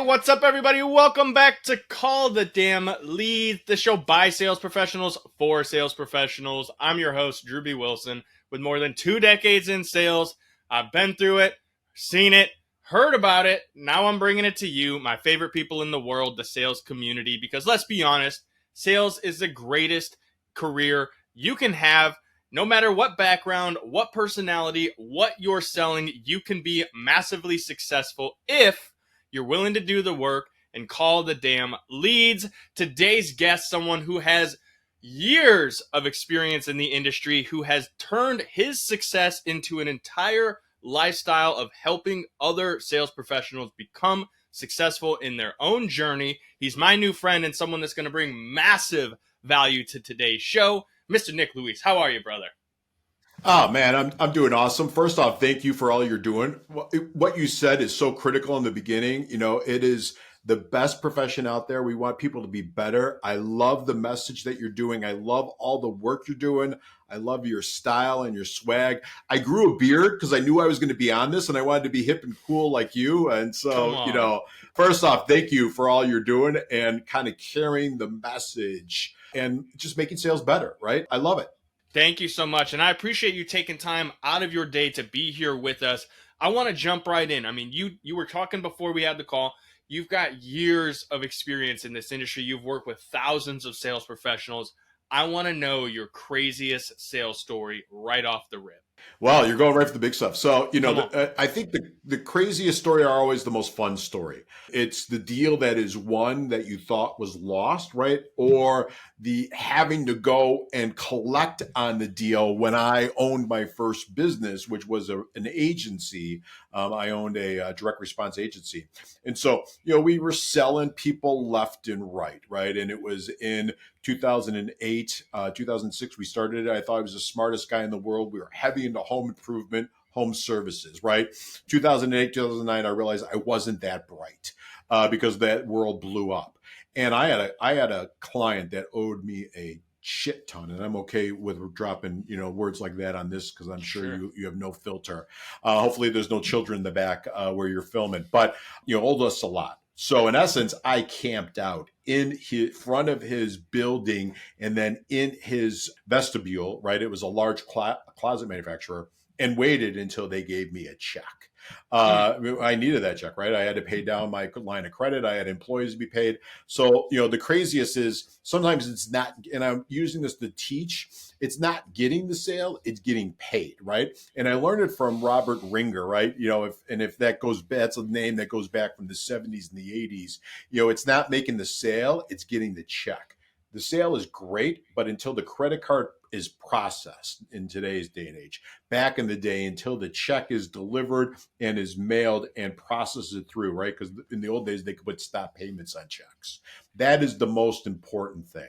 What's up, everybody? Welcome back to Call the Damn Lead, the show by sales professionals for sales professionals. I'm your host, Drewbie Wilson, with more than 2 decades in sales. I've been through it, seen it, heard about it. Now I'm bringing it to you, my favorite people in the world, the sales community, because let's be honest, sales is the greatest career you can have. No matter what background, what personality, what you're selling, you can be massively successful if you're willing to do the work and call the damn leads. Today's guest, someone who has years of experience in the industry, who has turned his success into an entire lifestyle of helping other sales professionals become successful in their own journey. He's my new friend and someone that's going to bring massive value to today's show. Mr. Nick Loise, how are you, brother? Oh man, I'm doing awesome. First off, thank you for all you're doing. What you said is so critical in the beginning. It is the best profession out there. We want people to be better. I love the message that you're doing. I love all the work you're doing. I love your style and your swag. I grew a beard because I knew I was going to be on this and I wanted to be hip and cool like you. And Come so, on. first off, thank you for all you're doing and kind of carrying the message and just making sales better, right? I love it. Thank you so much. And I appreciate you taking time out of your day to be here with us. I want to jump right in. I mean, you were talking before we had the call. You've got years of experience in this industry. You've worked with thousands of sales professionals. I want to know your craziest sales story right off the rip. Well, you're going right for the big stuff. So, Come on. I think the craziest story are always the most fun story. It's the deal that is won that you thought was lost, right? Or the having to go and collect on the deal when I owned my first business, which was an agency. I owned a direct response agency. And so, we were selling people left and right, right? And it was in 2008, 2006, we started it. I thought I was the smartest guy in the world. We were heavy into home improvement, home services, right? 2008, 2009, I realized I wasn't that bright because that world blew up. And I had a client that owed me a shit ton, and I'm okay with dropping words like that on this because I'm sure Sure. you have no filter. Hopefully there's no children in the back where you're filming, but owed us a lot. So in essence, I camped out in front of his building and then in his vestibule, right? It was a large closet manufacturer, and waited until they gave me a check. Mm. I needed that check, right? I had to pay down my line of credit. I had employees to be paid. So, the craziest is sometimes it's not, and I'm using this to teach, it's not getting the sale, it's getting paid, right? And I learned it from Robert Ringer, right? If that goes back, that's a name that goes back from the 70s and the 80s. It's not making the sale, it's getting the check. The sale is great, but until the credit card is processed in today's day and age, back in the day, until the check is delivered and is mailed and processes it through, right? Because in the old days, they could put stop payments on checks. That is the most important thing.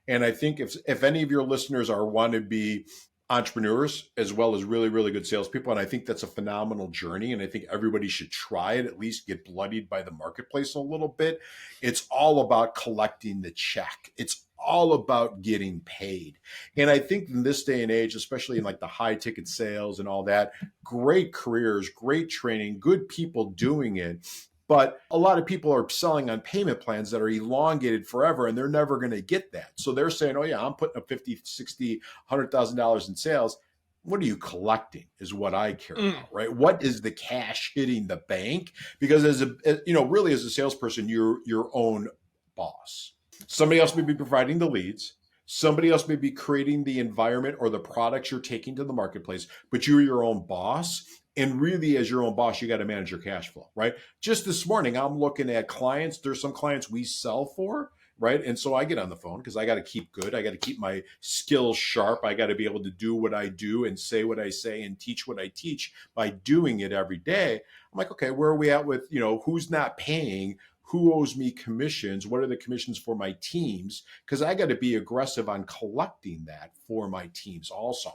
And I think if any of your listeners want to be entrepreneurs as well as really, really good salespeople, and I think that's a phenomenal journey, and I think everybody should try it, at least get bloodied by the marketplace a little bit. It's all about collecting the check. It's all about getting paid. And I think in this day and age, especially in like the high ticket sales and all that, great careers, great training, good people doing it. But a lot of people are selling on payment plans that are elongated forever, and they're never going to get that. So they're saying, oh yeah, I'm putting up 50, 60, $100,000 in sales. What are you collecting is what I care Mm. about, right? What is the cash hitting the bank? Because really as a salesperson, you're your own boss. Somebody else may be providing the leads. Somebody else may be creating the environment or the products you're taking to the marketplace, but you're your own boss. And really, as your own boss, you got to manage your cash flow, right? Just this morning, I'm looking at clients. There's some clients we sell for, right? And so I get on the phone because I got to keep good. I got to keep my skills sharp. I got to be able to do what I do and say what I say and teach what I teach by doing it every day. I'm like, okay, where are we at with, who's not paying? Who owes me commissions? What are the commissions for my teams? Because I got to be aggressive on collecting that for my teams also.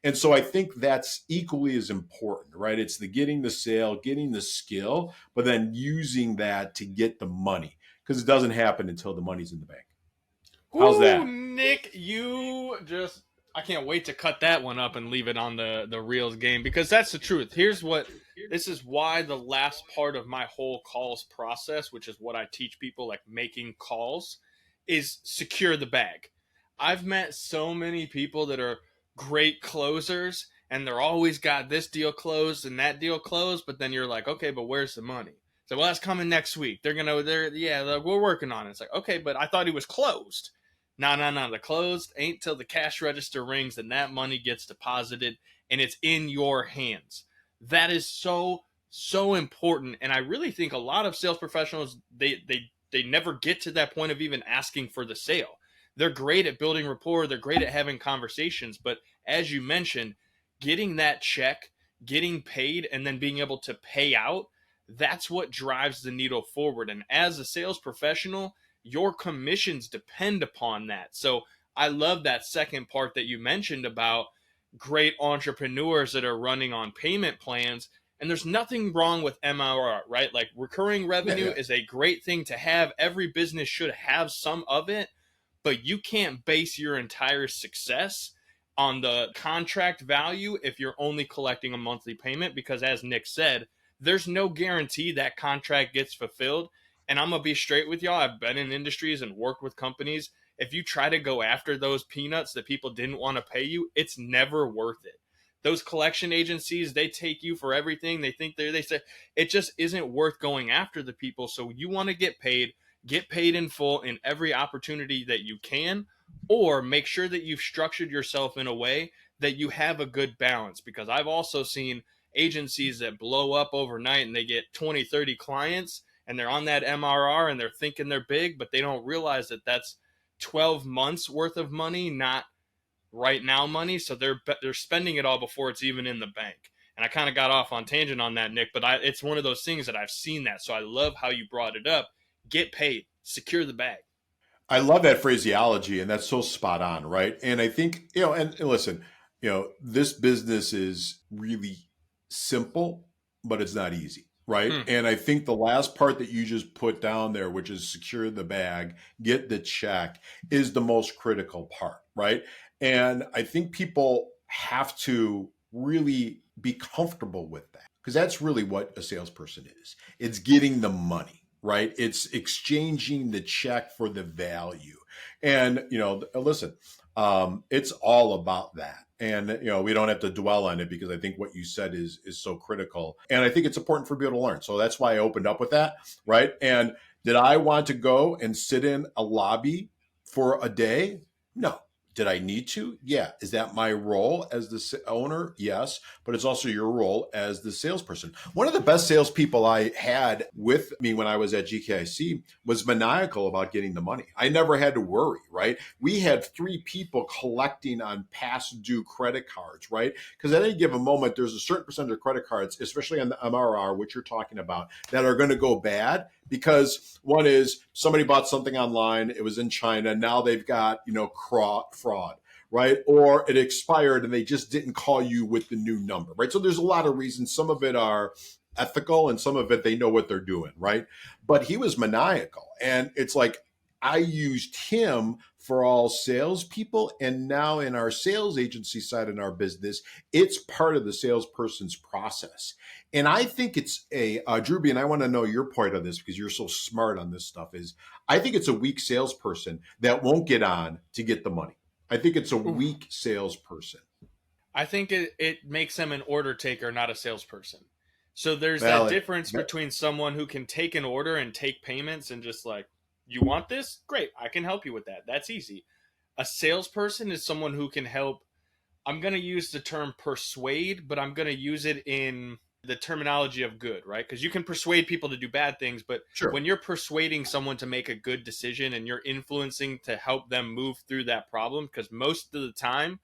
And so I think that's equally as important, right? It's the getting the sale, getting the skill, but then using that to get the money because it doesn't happen until the money's in the bank. How's Ooh, that? Nick, you just I can't wait to cut that one up and leave it on the Reels game, because that's the truth. This is why the last part of my whole calls process, which is what I teach people, like making calls, is secure the bag. I've met so many people that are great closers and they're always got this deal closed and that deal closed, but then you're like, okay, but where's the money? So, well, that's coming next week. We're working on it. It's like, okay, but I thought he was closed. No, no, no. The closed ain't till the cash register rings and that money gets deposited and it's in your hands. That is so, so important. And I really think a lot of sales professionals, they never get to that point of even asking for the sale. They're great at building rapport, they're great at having conversations, but as you mentioned, getting that check, getting paid, and then being able to pay out, that's what drives the needle forward. And as a sales professional, your commissions depend upon that. So I love that second part that you mentioned about great entrepreneurs that are running on payment plans. And there's nothing wrong with MRR, right? Like recurring Yeah, revenue yeah. is a great thing to have. Every business should have some of it, but you can't base your entire success on the contract value if you're only collecting a monthly payment, because as Nick said, there's no guarantee that contract gets fulfilled. And I'm gonna be straight with y'all, I've been in industries and worked with companies. If you try to go after those peanuts that people didn't want to pay you, it's never worth it. Those collection agencies, they take you for everything. They think they say it just isn't worth going after the people. So you want to get paid in full in every opportunity that you can, or make sure that you've structured yourself in a way that you have a good balance. Because I've also seen agencies that blow up overnight and they get 20, 30 clients and they're on that MRR and they're thinking they're big, but they don't realize that that's 12 months worth of money, not right now money. So they're spending it all before it's even in the bank. And I kind of got off on tangent on that, Nick, but it's one of those things that I've seen that. So I love how you brought it up. Get paid, secure the bag. I love that phraseology, and that's so spot on, right? And I think, and listen, this business is really simple, but it's not easy, right? Hmm. And I think the last part that you just put down there, which is secure the bag, get the check, is the most critical part, right? And I think people have to really be comfortable with that, because that's really what a salesperson is. It's getting the money, right? It's exchanging the check for the value. And, listen, it's all about that. And, we don't have to dwell on it, because I think what you said is so critical. And I think it's important for people to learn. So that's why I opened up with that, right? And did I want to go and sit in a lobby for a day? No. Did I need to? Yeah. Is that my role as the owner? Yes. But it's also your role as the salesperson. One of the best salespeople I had with me when I was at GKIC was maniacal about getting the money. I never had to worry, right? We had 3 people collecting on past due credit cards, right? Because at any given moment, there's a certain percentage of credit cards, especially on the MRR, which you're talking about, that are going to go bad, because one is somebody bought something online, it was in China, now they've got, fraud, right? Or it expired and they just didn't call you with the new number, right? So there's a lot of reasons. Some of it are ethical and some of it they know what they're doing, right? But he was maniacal. And it's like, I used him for all salespeople. And now in our sales agency side in our business, it's part of the salesperson's process. And I think it's Drewbie, and I want to know your point on this, because you're so smart on this stuff, is I think it's a weak salesperson that won't get on to get the money. I think it's a Oof. weak salesperson. I think it makes them an order taker, not a salesperson. So there's that Well, difference between someone who can take an order and take payments and just like, you want this? Great, I can help you with that. That's easy. A salesperson is someone who can help. I'm going to use the term persuade, but I'm going to use it in the terminology of good, right? Because you can persuade people to do bad things, but sure. when you're persuading someone to make a good decision and you're influencing to help them move through that problem, because most of the time,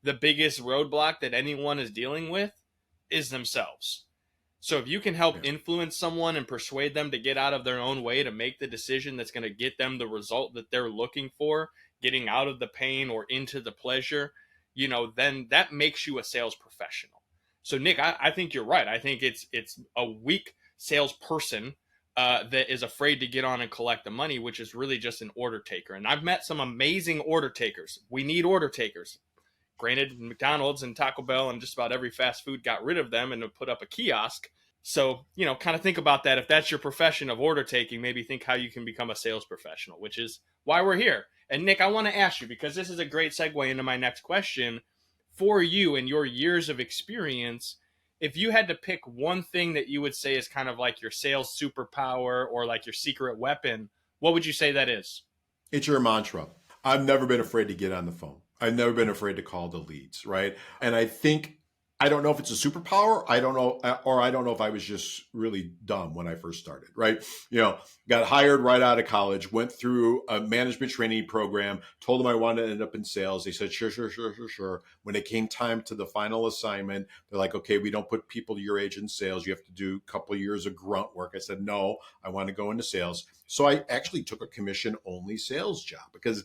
the biggest roadblock that anyone is dealing with is themselves. So if you can help Yeah. influence someone and persuade them to get out of their own way to make the decision that's going to get them the result that they're looking for, getting out of the pain or into the pleasure, then that makes you a sales professional. So Nick, I think you're right. I think it's a weak salesperson that is afraid to get on and collect the money, which is really just an order taker. And I've met some amazing order takers. We need order takers. Granted, McDonald's and Taco Bell and just about every fast food got rid of them and put up a kiosk. So, kind of think about that. If that's your profession of order taking, maybe think how you can become a sales professional, which is why we're here. And Nick, I want to ask you, because this is a great segue into my next question. For you and your years of experience, if you had to pick one thing that you would say is kind of like your sales superpower or like your secret weapon, what would you say that is? It's your mantra. I've never been afraid to get on the phone. I've never been afraid to call the leads, right? And I don't know if it's a superpower. I don't know, or I don't know if I was just really dumb when I first started, right? Got hired right out of college, went through a management training program, told them I wanted to end up in sales. They said, sure, sure, sure, sure, sure. When it came time to the final assignment, they're like, okay, we don't put people your age in sales. You have to do a couple of years of grunt work. I said, no, I want to go into sales. So I actually took a commission only sales job because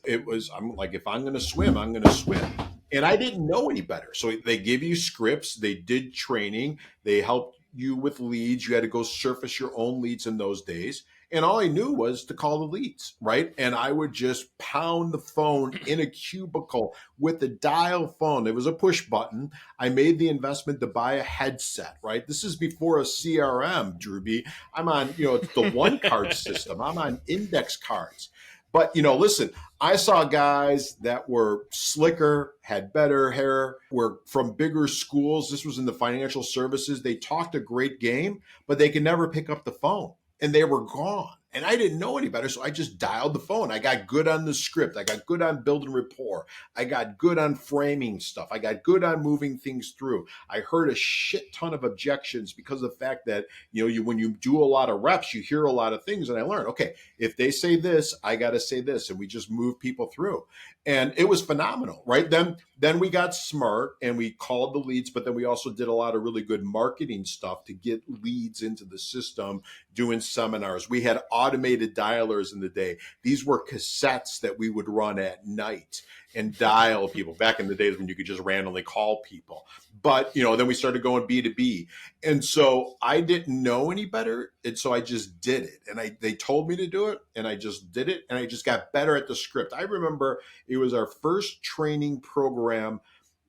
I'm like, if I'm going to swim, I'm going to swim. And I didn't know any better. So they give you scripts, they did training, they helped you with leads. You had to go surface your own leads in those days. And all I knew was to call the leads, right? And I would just pound the phone in a cubicle with a dial phone. It was a push button. I made the investment to buy a headset, right? This is before a CRM, Drewbie. I'm on, the one card system. I'm on index cards. But, listen, I saw guys that were slicker, had better hair, were from bigger schools. This was in the financial services. They talked a great game, but they could never pick up the phone and they were gone. And I didn't know any better. So I just dialed the phone. I got good on the script. I got good on building rapport. I got good on framing stuff. I got good on moving things through. I heard a shit ton of objections because of the fact that, when you do a lot of reps, you hear a lot of things. And I learned, okay, if they say this, I got to say this. And we just move people through. And it was phenomenal, right? Then we got smart and we called the leads, but then we also did a lot of really good marketing stuff to get leads into the system, doing seminars. We had automated dialers in the day. These were cassettes that we would run at night and dial people back in the days when you could just randomly call people. But, then we started going B2B. And so I didn't know any better. And so I just did it. And they told me to do it and I just did it. And I just got better at the script. I remember it was our first training program,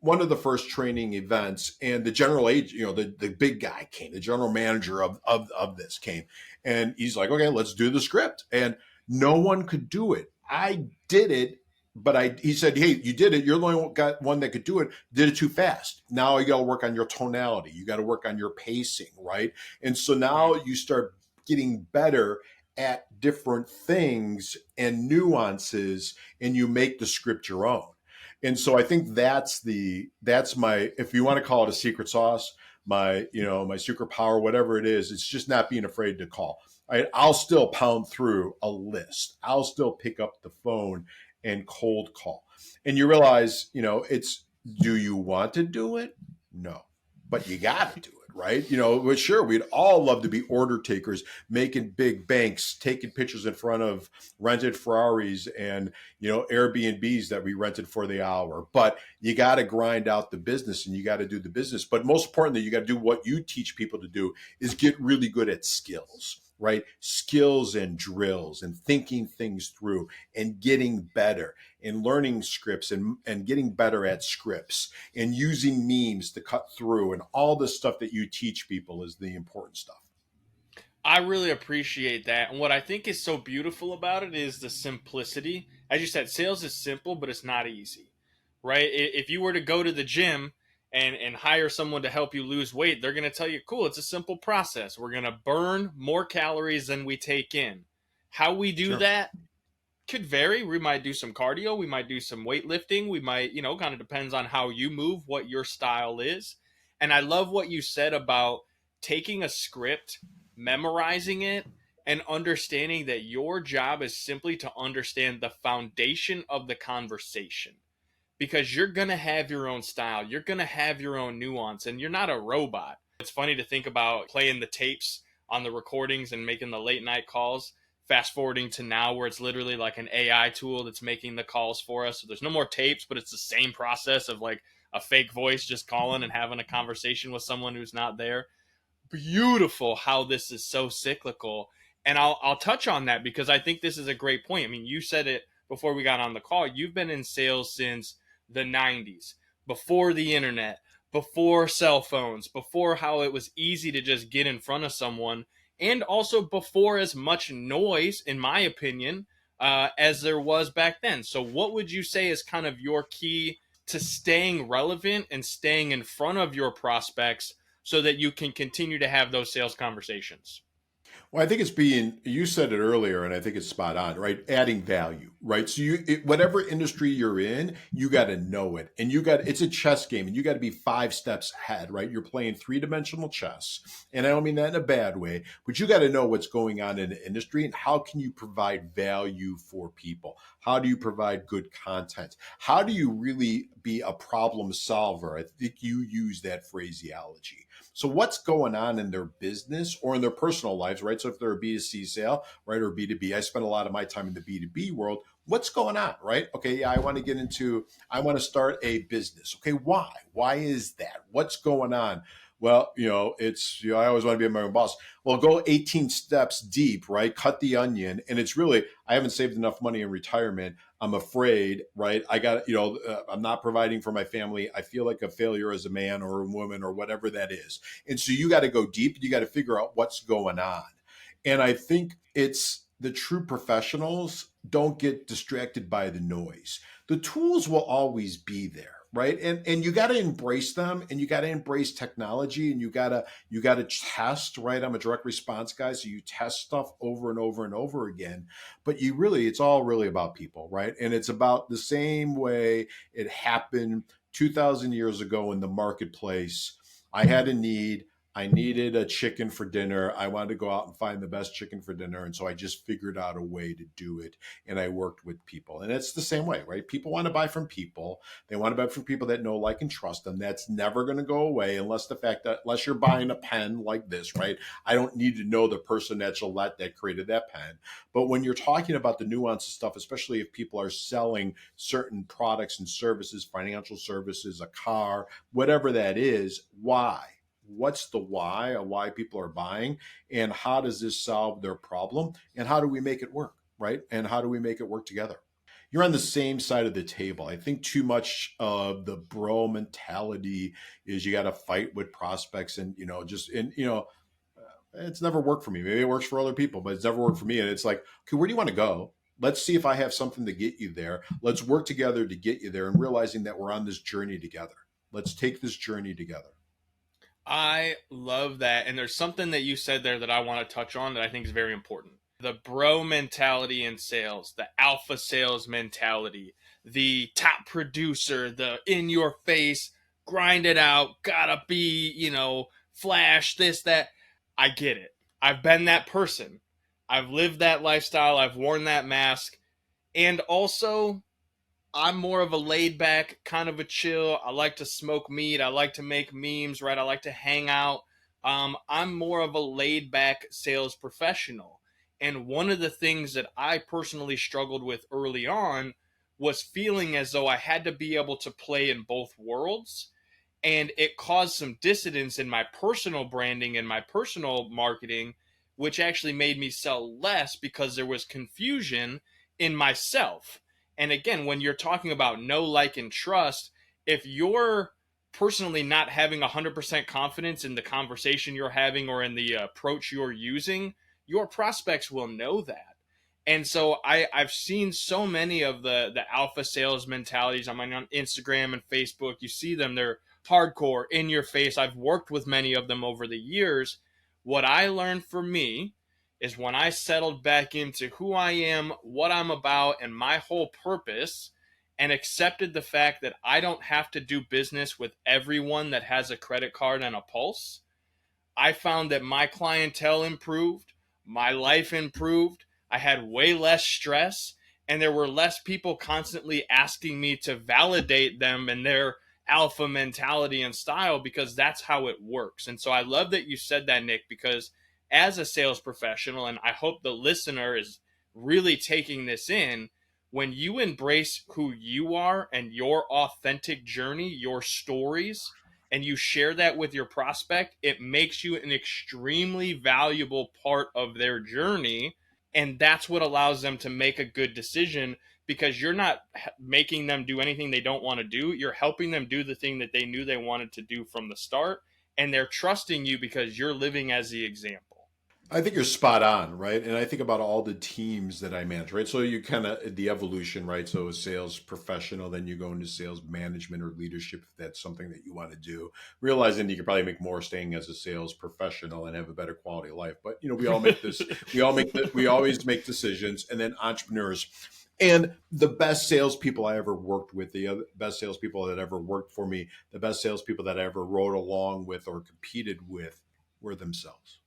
one of the first training events, and the general agent, the big guy came, the general manager of this came, and he's like, okay, let's do the script. And no one could do it. I did it, but he said, hey, you did it. You're the only one that could do it. Did it too fast. Now you got to work on your tonality. You got to work on your pacing, right? And so now you start getting better at different things and nuances, and you make the script your own. And so I think that's my, if you want to call it a secret sauce, my superpower, whatever it is, it's just not being afraid to call. I'll still pound through a list. I'll still pick up the phone and cold call. And you realize, do you want to do it? No, but you got to do it. Right. But sure, we'd all love to be order takers, making big banks, taking pictures in front of rented Ferraris and, Airbnbs that we rented for the hour. But you got to grind out the business and you got to do the business. But most importantly, you got to do what you teach people to do is get really good at skills. Right? Skills and drills and thinking things through and getting better and learning scripts and getting better at scripts and using memes to cut through, and all the stuff that you teach people is the important stuff. I really appreciate that. And what I think is so beautiful about it is the simplicity. As you said, sales is simple, but it's not easy, right? If you were to go to the gym and hire someone to help you lose weight, they're going to tell you, cool, it's a simple process. We're going to burn more calories than we take in. How we do that could vary. We might do some cardio. We might do some weightlifting. We might, kind of depends on how you move, what your style is. And I love what you said about taking a script, memorizing it, and understanding that your job is simply to understand the foundation of the conversation. Because you're going to have your own style. You're going to have your own nuance, and you're not a robot. It's funny to think about playing the tapes on the recordings and making the late night calls, fast forwarding to now where it's literally like an AI tool that's making the calls for us. So there's no more tapes, but it's the same process of like a fake voice just calling and having a conversation with someone who's not there. Beautiful how this is so cyclical. And I'll touch on that because I think this is a great point. I mean, you said it before we got on the call. You've been in sales since the 90s. before the internet, before cell phones, before how it was easy to just get in front of someone, and also before as much noise, in my opinion, as there was back then. So, what would you say is kind of your key to staying relevant and staying in front of your prospects so that you can continue to have those sales conversations? Well, I think it's being, you said it earlier, and I think it's spot on, right? Adding value, right? So whatever industry you're in, you got to know it. And it's a chess game and you got to be 5 steps ahead, right? You're playing 3-dimensional chess. And I don't mean that in a bad way, but you got to know what's going on in the industry and how can you provide value for people? How do you provide good content? How do you really be a problem solver? I think you use that phraseology. So what's going on in their business or in their personal lives, right? So if they're a B2C sale, right, or B2B, I spend a lot of my time in the B2B world. What's going on, right? Okay, yeah, I want to start a business. Okay, why? Why is that? What's going on? Well, I always want to be my own boss. Well, go 18 steps deep, right? Cut the onion. And it's really, I haven't saved enough money in retirement. I'm afraid, right? I'm not providing for my family. I feel like a failure as a man or a woman or whatever that is. And so you got to go deep. You got to figure out what's going on. And I think it's the true professionals don't get distracted by the noise. The tools will always be there, right? And you got to embrace them, and you got to embrace technology, and you got to test, right? I'm a direct response guy, so you test stuff over and over and over again. But it's all really about people, right? And it's about the same way it happened 2,000 years ago in the marketplace. I had a need. I needed a chicken for dinner. I wanted to go out and find the best chicken for dinner. And so I just figured out a way to do it. And I worked with people. And it's the same way, right? People want to buy from people. They want to buy from people that know, like, and trust them. That's never going to go away unless you're buying a pen like this, right? I don't need to know the person at Gillette that created that pen. But when you're talking about the nuance of stuff, especially if people are selling certain products and services, financial services, a car, whatever that is, why? What's the why of why people are buying, and how does this solve their problem, and how do we make it work, right? And how do we make it work together? You're on the same side of the table. I think too much of the bro mentality is you got to fight with prospects, and it's never worked for me. Maybe it works for other people, but it's never worked for me. And it's like, okay, where do you want to go? Let's see if I have something to get you there. Let's work together to get you there, and realizing that we're on this journey together. Let's take this journey together. I love that. And there's something that you said there that I want to touch on that I think is very important. The bro mentality in sales, the alpha sales mentality, the top producer, the in your face, grind it out, gotta be, flash, this, that. I get it. I've been that person. I've lived that lifestyle. I've worn that mask. And also, I'm more of a laid back, kind of a chill. I like to smoke meat. I like to make memes, right? I like to hang out. I'm more of a laid back sales professional. And one of the things that I personally struggled with early on was feeling as though I had to be able to play in both worlds. And it caused some dissonance in my personal branding and my personal marketing, which actually made me sell less because there was confusion in myself. And again, when you're talking about know, like, and trust, if you're personally not having 100% confidence in the conversation you're having or in the approach you're using, your prospects will know that. And so I've seen so many of the alpha sales mentalities. I'm on Instagram and Facebook. You see them, they're hardcore, in your face. I've worked with many of them over the years. What I learned for me is when I settled back into who I am, what I'm about, and my whole purpose, and accepted the fact that I don't have to do business with everyone that has a credit card and a pulse, I found that my clientele improved, my life improved, I had way less stress, and there were less people constantly asking me to validate them and their alpha mentality and style, because that's how it works. And so I love that you said that, Nick, because as a sales professional, and I hope the listener is really taking this in, when you embrace who you are and your authentic journey, your stories, and you share that with your prospect, it makes you an extremely valuable part of their journey. And that's what allows them to make a good decision, because you're not making them do anything they don't want to do. You're helping them do the thing that they knew they wanted to do from the start. And they're trusting you because you're living as the example. I think you're spot on, right? And I think about all the teams that I manage, right? So you kind of the evolution, right? So a sales professional, then you go into sales management or leadership if that's something that you want to do. Realizing you could probably make more staying as a sales professional and have a better quality of life. But we all make this, we always make decisions, and then entrepreneurs. And the best salespeople I ever worked with, the best salespeople that ever worked for me, the best salespeople that I ever rode along with or competed with were themselves.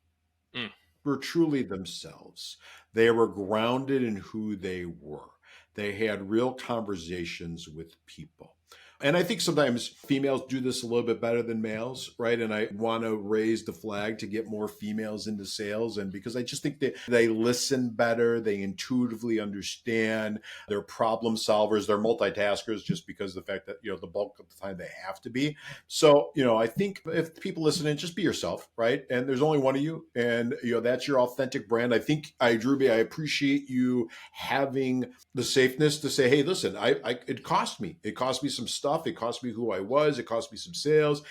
Mm. Were truly themselves. They were grounded in who they were. They had real conversations with people. And I think sometimes females do this a little bit better than males, right? And I want to raise the flag to get more females into sales. And because I just think that they listen better, they intuitively understand, they're problem solvers, they're multitaskers just because of the fact that, the bulk of the time they have to be. So, I think if people listen in, just be yourself, right? And there's only one of you. And, that's your authentic brand. I think, Drewbie, I appreciate you having the safeness to say, hey, listen, it cost me. It cost me some stuff. It cost me who I was. It cost me some sales.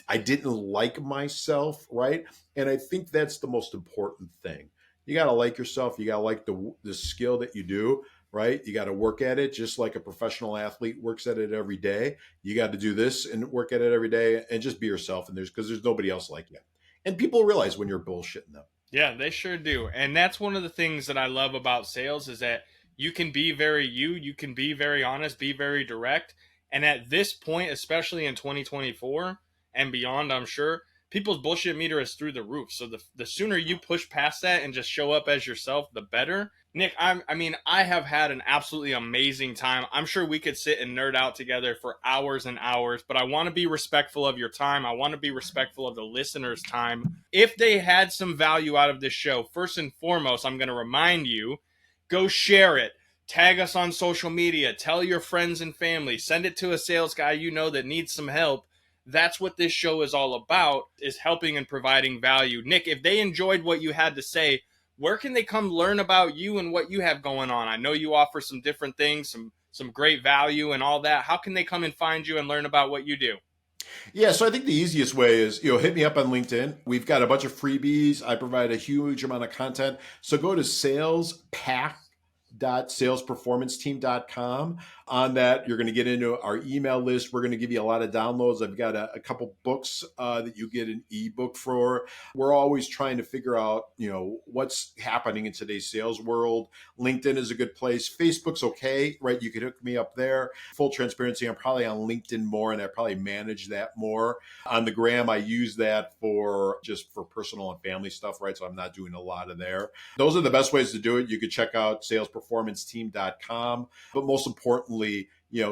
I didn't like myself, right? And I think that's the most important thing. You got to like yourself. You got to like the skill that you do, right? You got to work at it just like a professional athlete works at it every day. You got to do this and work at it every day and just be yourself. And because there's nobody else like you. And people realize when you're bullshitting them. Yeah, they sure do. And that's one of the things that I love about sales is that you can be very you can be very honest, be very direct. And at this point, especially in 2024 and beyond, I'm sure people's bullshit meter is through the roof. So the sooner you push past that and just show up as yourself, the better. Nick, I have had an absolutely amazing time. I'm sure we could sit and nerd out together for hours and hours, but I want to be respectful of your time. I want to be respectful of the listeners' time. If they had some value out of this show, first and foremost, I'm going to remind you, go share it. Tag us on social media. Tell your friends and family. Send it to a sales guy that needs some help. That's what this show is all about, is helping and providing value. Nick, if they enjoyed what you had to say, where can they come learn about you and what you have going on? I know you offer some different things, some great value and all that. How can they come and find you and learn about what you do? Yeah, so I think the easiest way is, hit me up on LinkedIn. We've got a bunch of freebies. I provide a huge amount of content. So go to salesperformanceteam.com. On that, you're going to get into our email list. We're going to give you a lot of downloads. I've got a couple books that you get an ebook for. We're always trying to figure out, what's happening in today's sales world. LinkedIn is a good place. Facebook's okay, right? You can hook me up there. Full transparency, I'm probably on LinkedIn more, and I probably manage that more. On the gram, I use that for personal and family stuff, right? So I'm not doing a lot of there. Those are the best ways to do it. You could check out salesperformanceteam.com. But most importantly,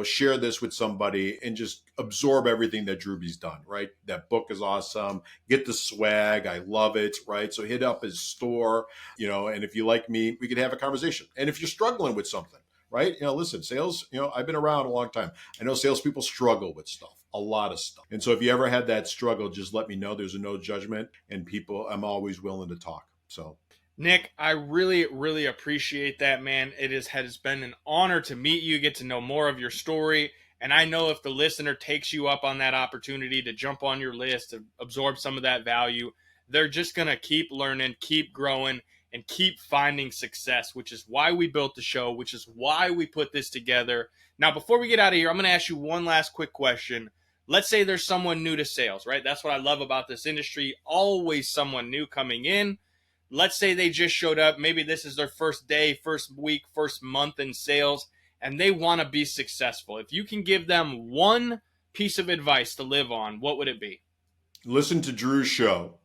share this with somebody and just absorb everything that Drewbie's done, right? That book is awesome. Get the swag. I love it, right? So hit up his store, and if you like me, we could have a conversation. And if you're struggling with something, right? listen, sales, I've been around a long time. I know salespeople struggle with stuff, a lot of stuff. And so if you ever had that struggle, just let me know. There's a no judgment, and I'm always willing to talk. So Nick, I really, really appreciate that, man. It has been an honor to meet you, get to know more of your story. And I know if the listener takes you up on that opportunity to jump on your list, to absorb some of that value, they're just going to keep learning, keep growing, and keep finding success, which is why we built the show, which is why we put this together. Now, before we get out of here, I'm going to ask you one last quick question. Let's say there's someone new to sales, right? That's what I love about this industry. Always someone new coming in. Let's say they just showed up. Maybe this is their first day, first week, first month in sales, and they want to be successful. If you can give them one piece of advice to live on, what would it be? Listen to Drew's show.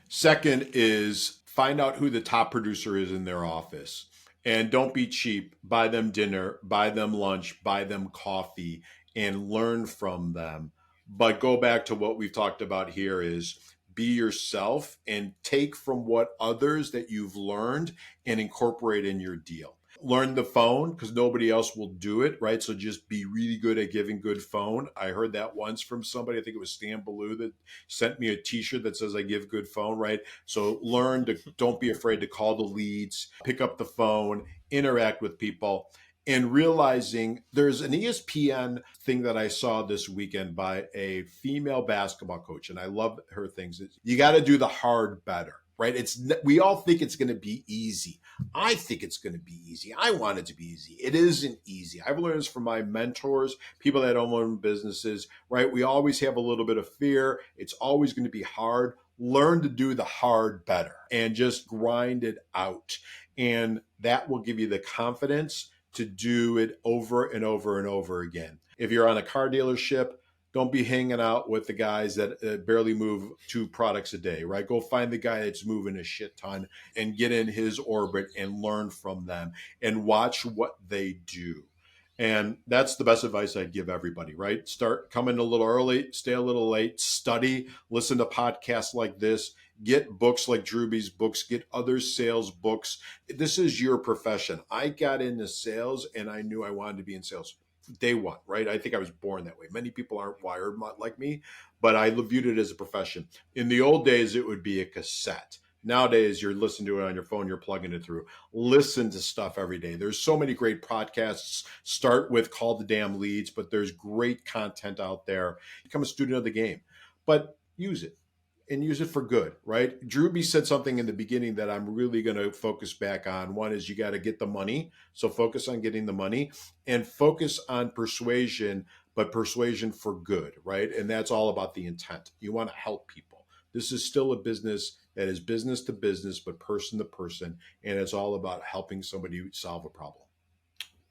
Second is find out who the top producer is in their office. And don't be cheap. Buy them dinner, buy them lunch, buy them coffee, and learn from them. But go back to what we've talked about here is be yourself and take from what others that you've learned and incorporate in your deal. Learn the phone because nobody else will do it, right? So just be really good at giving good phone. I heard that once from somebody. I think it was Stan Ballou that sent me a t-shirt that says I give good phone, right? So don't be afraid to call the leads, pick up the phone, interact with people. and realizing there's an ESPN thing that I saw this weekend by a female basketball coach, and I love her things. You got to do the hard better, right? We all think it's going to be easy. I think it's going to be easy. I want it to be easy. It isn't easy. I've learned this from my mentors, people that own businesses, right? We always have a little bit of fear. It's always going to be hard. Learn to do the hard better and just grind it out. And that will give you the confidence to do it over and over and over again. If you're on a car dealership, don't be hanging out with the guys that barely move 2 products a day, right? Go find the guy that's moving a shit ton and get in his orbit and learn from them and watch what they do. And that's the best advice I'd give everybody, right? Start coming a little early, stay a little late, study, listen to podcasts like this, get books like Drewbie's books, get other sales books. This is your profession. I got into sales and I knew I wanted to be in sales day one, right? I think I was born that way. Many people aren't wired like me, but I viewed it as a profession. In the old days, it would be a cassette. Nowadays, you're listening to it on your phone, you're plugging it through. Listen to stuff every day. There's so many great podcasts. Start with Call the Damn Leads, but there's great content out there. Become a student of the game, but use it. And use it for good, right? Drewbie said something in the beginning that I'm really going to focus back on. One is you got to get the money. So focus on getting the money and focus on persuasion, but persuasion for good, right? And that's all about the intent. You want to help people. This is still a business that is business to business, but person to person. And it's all about helping somebody solve a problem.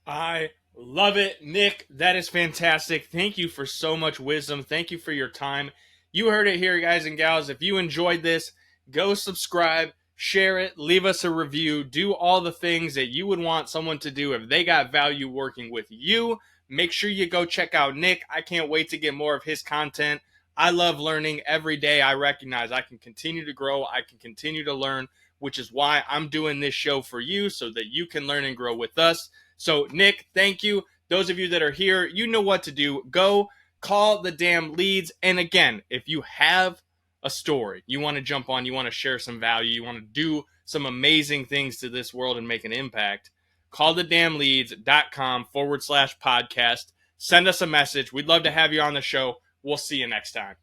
I love it, Nick. That is fantastic. Thank you for so much wisdom. Thank you for your time. You heard it here, guys and gals. If you enjoyed this, go subscribe, share it, leave us a review, do all the things that you would want someone to do if they got value working with you. Make sure you go check out Nick. I can't wait to get more of his content. I love learning every day. I recognize I can continue to grow. I can continue to learn, which is why I'm doing this show for you so that you can learn and grow with us. So, Nick, thank you. Those of you that are here, you know what to do. Go call the damn leads. And again, if you have a story, you want to jump on, you want to share some value, you want to do some amazing things to this world and make an impact, callthedamnleads.com/podcast. Send us a message. We'd love to have you on the show. We'll see you next time.